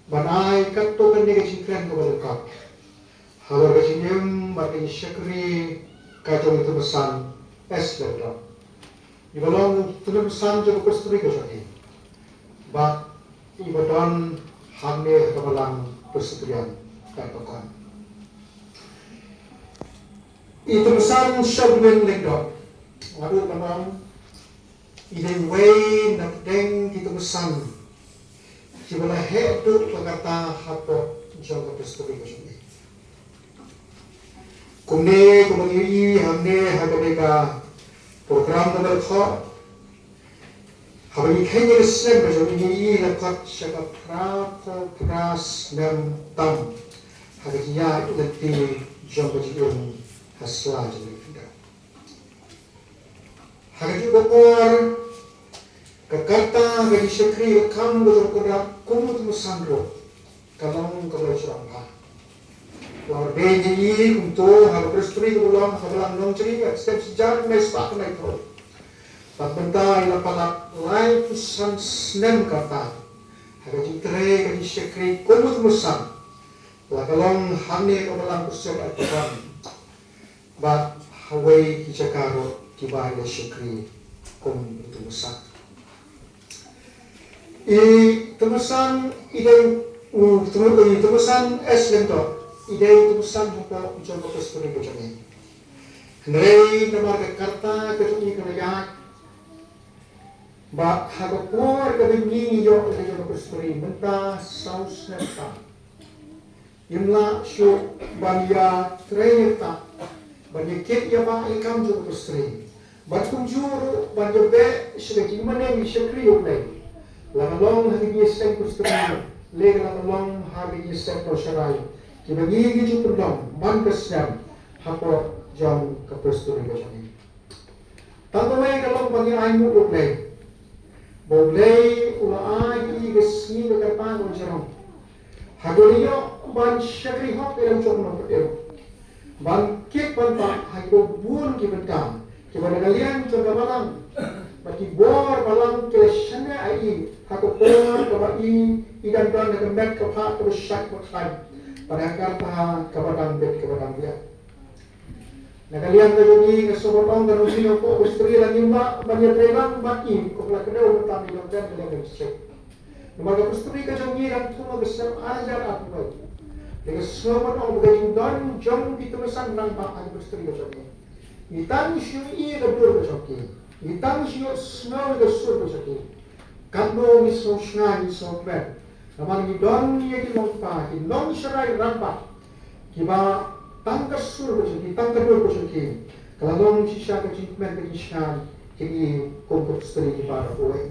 Banai katokan ni kecikran kebalukak. Habar kecinyem bagi syakri kacau itu pesan es lepra. Di balong itu pesan jauh kesturi kesaki. Bak ibadan hamil kebalang persetrian katokan. Itu pesan syablen lekdok. Waduh balong ini way nak deng itu pesan. Jika hidup berkata hapot jauh kesturi kesaki. Kumne kumagi हमने हमारे का programme number था हमारी खेल से बजौनी ये लपक शक प्रास नम तम हमारी याद लगती जब बजून हसला जल्दी हमारी बपोर करता हमारी शक्री कम बजौकरा कुमुत मुसांरो कलाम कलाचरंगा और बेंजी कुंतो हर प्रस्तुति को बोला हमारा नौकरी एक्सटेंस जार में स्टार्ट नहीं करो Pagbentai la palak lai pusan snem kata. Haga jitre kadi syekri komut musan. La kalong hane kamalang kusel at kapan. Bat hawai kijakaro kibai la syekri komut musan. Temusan ide temusan es lento ide temusan hupo jomblo kesturi bojone hendrei namar karta ketuni kanaya ba hagapor kabingi yo jomblo kesturi menta saus neta yumla shu banya treyta banya ket ya ba ikam jomblo kesturi bat kunjuru banya be sedeki mane mi syekri yoklei Lamalong hagi yeseng kusturan, leg lamalong hagi yeseng kosharai. Kibagi gitu pulong, man kesyam, hapo jam kapusturi kajani. Tanto may kalong bagi aymu ublay, boblay ula agi gesni bekarpan ujarong. Hagoliyo ban syakri hok dalam cokno putero. Ban kip ban pa hagi bun kibentam, kibana kalian coba malang. Bagi bor balang kelesane ai hako por kabai idan dan kemet kapha terusyak pakai pada kata kabadang bet kabadang dia nakalian tayuni kasobotong kanusi ko istri lang imba banyak relang baki ko la kedau tami lang dan dalam cek lumaga istri ka jong ngiran tuma besar ajar apa dengan sobotong bagajing dan jong ditulisan nang ba ang istri ka jong ni tan syui ka dur ka jong Itang siyo snow the surface again. Kando ni so shna ni so bad. Naman ni don ni yaki mongpa, ki non sharai rampa. Kiba tangka surface ki tangka dur ko shaki. Kalong shisha ka jintmen ka jishkan ki kongkot stri ki para oe.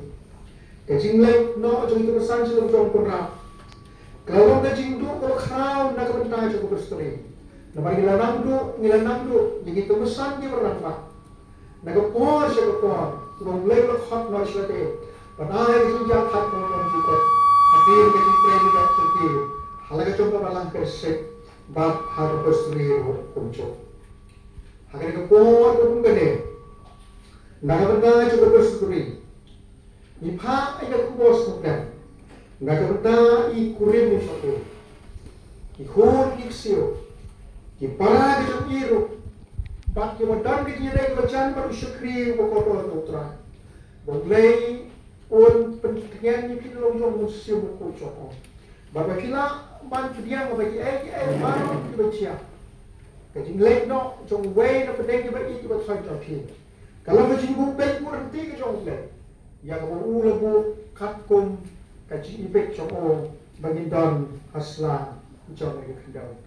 Ka jinglay no jong ito san sila jong kunra. Kalong ka jingdu ko kraw na kabantay sa kongkot stri. Naman ngilanang do, di kita mesan ki rampa. Nagapor siya kapor, kung level hot na siya tayo, panahal yung jat hot na kong jikot, hadir ka yung training at sakil, halaga chong ka malang kersek, bat haro pasturiho kong chok. Hagar kapor kong gane, nagabanda siya ka pasturi, ipa ay nakubos ng kan, nagabanda ikurin mo siya ko, ihon iksiyo, ipara ka yung iro, Bak yang dan kita jadi bacaan baru syukri bukotol tutra. Boleh un pentingnya ni kita lojong musim buku cokok. Bapa kita bantu dia bagi baru kita baca. Kajing lek no jong way na penting kita itu buat saya cokil. Kalau kajing buku baik berhenti ke jong lek. Yang berulah bu katkum kajing ibek cokok bagi dan aslan jong lagi kendal.